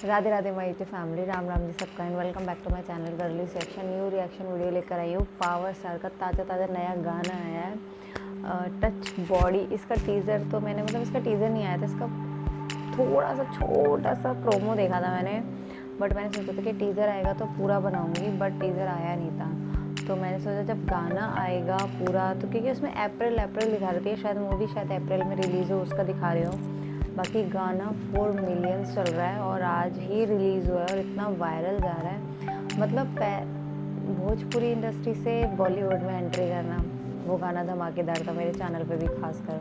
Radhe Radhe my YouTube family, Ram Ram ji सबका and welcome back to my channel girly section. New reaction video लेकर आई हूँ। Power star का ताज़ा ताज़ा नया गाना आया है, टच बॉडी। इसका टीज़र तो मैंने इसका टीज़र नहीं आया था, इसका थोड़ा सा छोटा सा प्रोमो देखा था मैंने, बट मैंने सोचा था कि टीज़र आएगा तो पूरा बनाऊँगी, बट टीज़र आया नहीं था। तो मैंने सोचा जब गाना आएगा पूरा, तो क्योंकि उसमें अप्रैल लिखा रही है, शायद मूवी शायद अप्रैल में रिलीज़ हो, उसका दिखा रहे हो। बाकी गाना 4 मिलियंस चल रहा है और आज ही रिलीज़ हुआ है और इतना वायरल जा रहा है। मतलब भोजपुरी इंडस्ट्री से बॉलीवुड में एंट्री करना, वो गाना धमाकेदार था मेरे चैनल पे भी खासकर।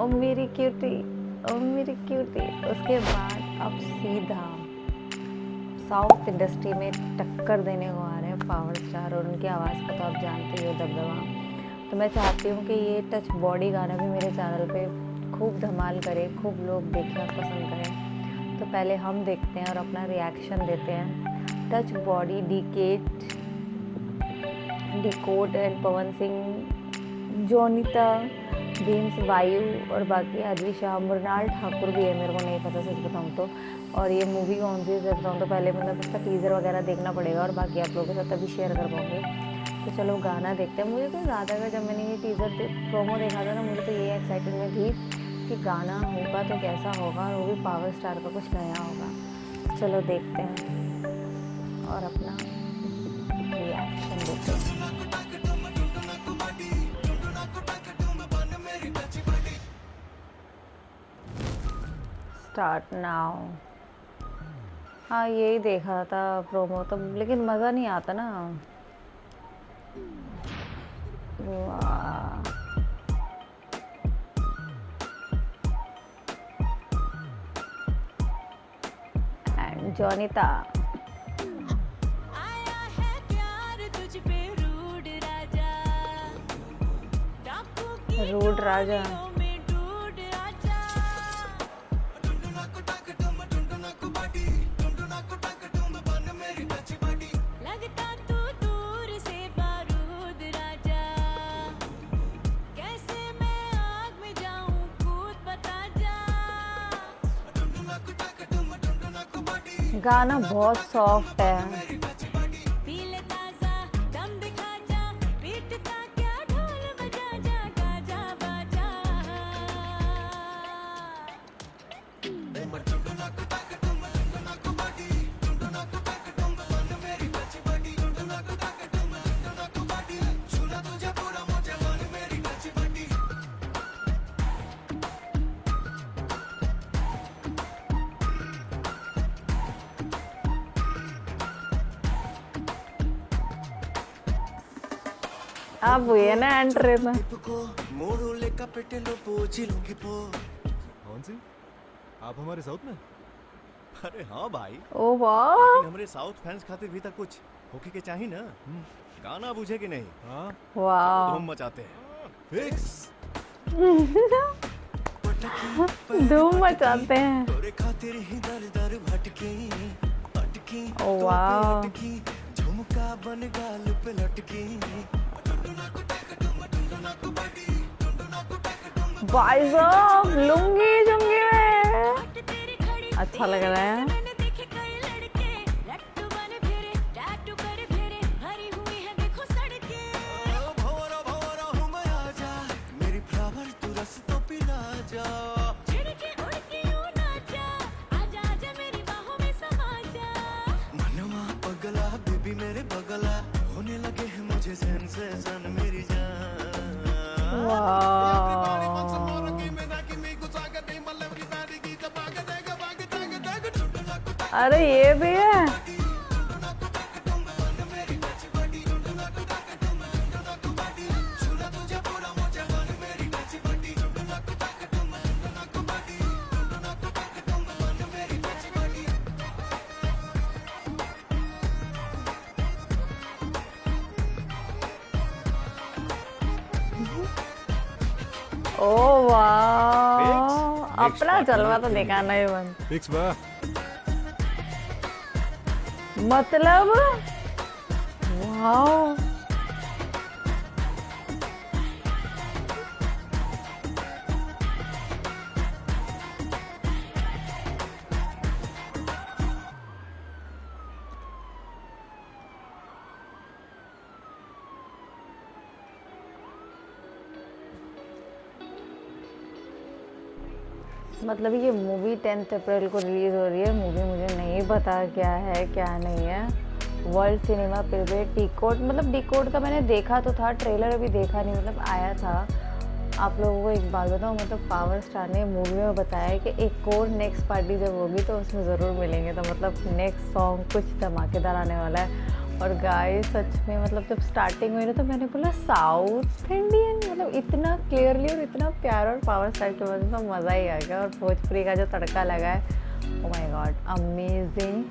ओ मेरी क्यूटी, ओ मेरी क्यूटी। उसके बाद अब सीधा साउथ इंडस्ट्री में टक्कर देने को आ रहे हैं पावर स्टार, और उनकी आवाज़ का तो आप जानते ही हो दबदबा। तो मैं चाहती हूँ कि ये टच बॉडी गाना भी मेरे चैनल पे खूब धमाल करे, खूब लोग देखें और पसंद करें। तो पहले हम देखते हैं और अपना रिएक्शन देते हैं। Touch body decode and Pawan Singh, Jonita, beams, वायु और बाकी आदि शाह, मृणाल ठाकुर भी है, मेरे को नहीं पता सच बताऊँ तो। और ये मूवी कौन सी है बताऊँ तो पहले इसका टीज़र वगैरह देखना पड़ेगा और बाकी आप लोगों के साथ तभी शेयर कर पाऊँगी। तो चलो गाना देखते हैं। मुझे तो ज़्यादा जब मैंने ये टीज़र प्रोमो देखा था ना, मुझे तो ये एक्साइटमेंट थी कि गाना होगा तो कैसा होगा, और वो भी पावर स्टार का कुछ नया होगा। चलो देखते हैं और अपना रिएक्शन देते हैं। Start now. हाँ यही देखा था प्रोमो तो, लेकिन मज़ा नहीं आता ना। वाह, एंड जोनिता। रूड राजा। गाना बहुत सॉफ्ट है। अब हुई है ना एंट्री में। कौन सी? आप हमारे साउथ में? अरे हाँ भाई। ओ वाह, लेकिन हमारे साउथ फैंस खातिर भी तक कुछ होके के चाहिए ना। गाना बुझे कि नहीं? हाँ। वाह, धूम मचाते हैं। फिक्स। धूम मचाते हैं। ओ वाह, झुमका बन गाल पे लटकी। भाई साहब लुंगी झुंगी में अच्छा लग रहा है। मेरे बगला होने लगे हैं मुझे सेंसेशन मेरी जान। अरे ये भी है। ओ वाह, अपना जलवा तो दिखाना ही बंद। फिक्स बा। मतलब वाह, मतलब ये मूवी 10 अप्रैल को रिलीज़ हो रही है। मूवी मुझे नहीं पता क्या है क्या नहीं है। वर्ल्ड सिनेमा प्रीमियर डिकोड, मतलब डिकोड का मैंने देखा तो था, ट्रेलर अभी देखा नहीं, मतलब आया था। आप लोगों को एक बात बताऊँ, मतलब पावर स्टार ने मूवी में बताया है कि एक और नेक्स्ट पार्टी जब होगी तो उसमें ज़रूर मिलेंगे। तो मतलब नेक्स्ट सॉन्ग कुछ धमाकेदार आने वाला है। और गाइस सच में मतलब जब स्टार्टिंग हुई ना तो मैंने बोला साउथ इंडियन, मतलब इतना क्लियरली और इतना प्यार, और पावर स्टार की वजह से मज़ा ही आ गया। और भोजपुरी का जो तड़का लगा है, ओ माय गॉड अमेजिंग।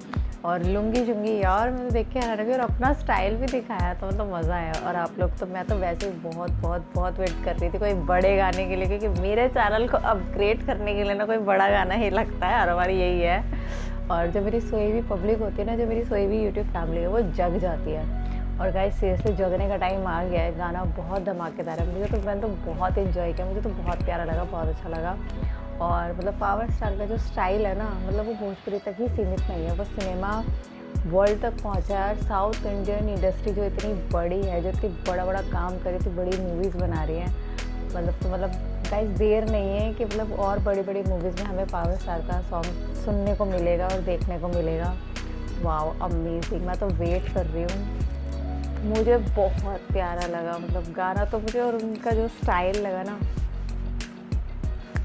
और लुंगी जुंगी यार मैं तो देख के हैरान हो गई, और अपना स्टाइल भी दिखाया तो मतलब मज़ा आया। और आप लोग तो, मैं तो वैसे ही बहुत बहुत बहुत वेट कर रही थी कोई बड़े गाने के लिए, क्योंकि मेरे चैनल को अपग्रेड करने के लिए ना कोई बड़ा गाना ही लगता है, हर हमारी यही है। और जो मेरी सोई हुई पब्लिक होती है ना, जो मेरी सोई हुई यूट्यूब फैमिली है, वो जग जाती है। और गाइस सीरियसली जगने का टाइम आ गया है। गाना बहुत धमाकेदार है, मैंने तो बहुत इन्जॉय किया, मुझे तो बहुत प्यारा लगा, बहुत अच्छा लगा। और मतलब पावर स्टार का जो स्टाइल है ना, मतलब वो भोजपुरी तक ही सीमित नहीं है, वो सिनेमा वर्ल्ड तक पहुंचा है। साउथ इंडियन इंडस्ट्री जो इतनी बड़ी है, जो इतनी बड़ा बड़ा काम कर रही थी, बड़ी मूवीज़ बना रही है, मतलब गाइस देर नहीं है कि मतलब और बड़ी बड़ी मूवीज़ में हमें पावर स्टार का सॉन्ग सुनने को मिलेगा और देखने को मिलेगा। वाओ अमेजिंग, मैं तो वेट कर रही हूँ। मुझे बहुत प्यारा लगा, मतलब गाना तो मुझे, और उनका जो स्टाइल लगा ना,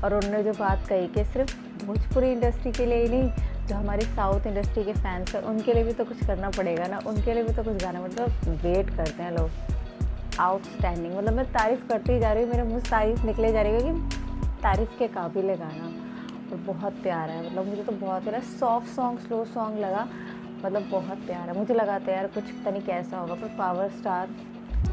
और उन्होंने जो बात कही कि सिर्फ भोजपुरी इंडस्ट्री के लिए ही नहीं, जो हमारी साउथ इंडस्ट्री के फैंस हैं उनके लिए भी तो कुछ करना पड़ेगा ना, उनके लिए भी तो कुछ गाना, मतलब वेट करते हैं लोग। आउटस्टैंडिंग, मतलब मैं तारीफ़ करती ही जा रही हूँ, मेरे मुँह से तारीफ़ निकले जा रही है कि तारीफ़ के काबिल है गाना। और बहुत प्यारा है, मतलब मुझे तो बहुत प्यारा, सॉफ्ट सॉन्ग स्लो सॉन्ग लगा, मतलब बहुत प्यारा। मुझे लगा था यार कुछ पता नहीं कैसा होगा, पर पावर स्टार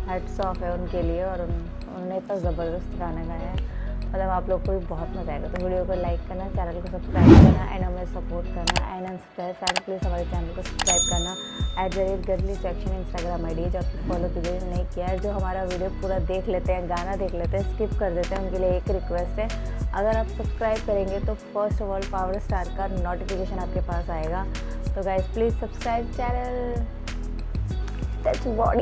हैट्स ऑफ है उनके लिए, और उन्होंने इतना ज़बरदस्त गाना गाया है, मतलब आप लोग को भी बहुत मज़ा आएगा। तो वीडियो को लाइक करना, चैनल को सब्सक्राइब करना, एंड हमें सपोर्ट करना, एंड अनसब्सक्राइब फैन प्लीज़ हमारे चैनल को सब्सक्राइब करना। @गर्ली सेक्शन इंस्टाग्राम ID है, जो आपको फॉलो कीजिए नहीं किया है। जो हमारा वीडियो पूरा देख लेते हैं, गाना देख लेते हैं, स्किप कर देते हैं, उनके लिए एक रिक्वेस्ट है, अगर आप सब्सक्राइब करेंगे तो first of all power star का नोटिफिकेशन आपके पास आएगा। तो guys please subscribe channel touch body.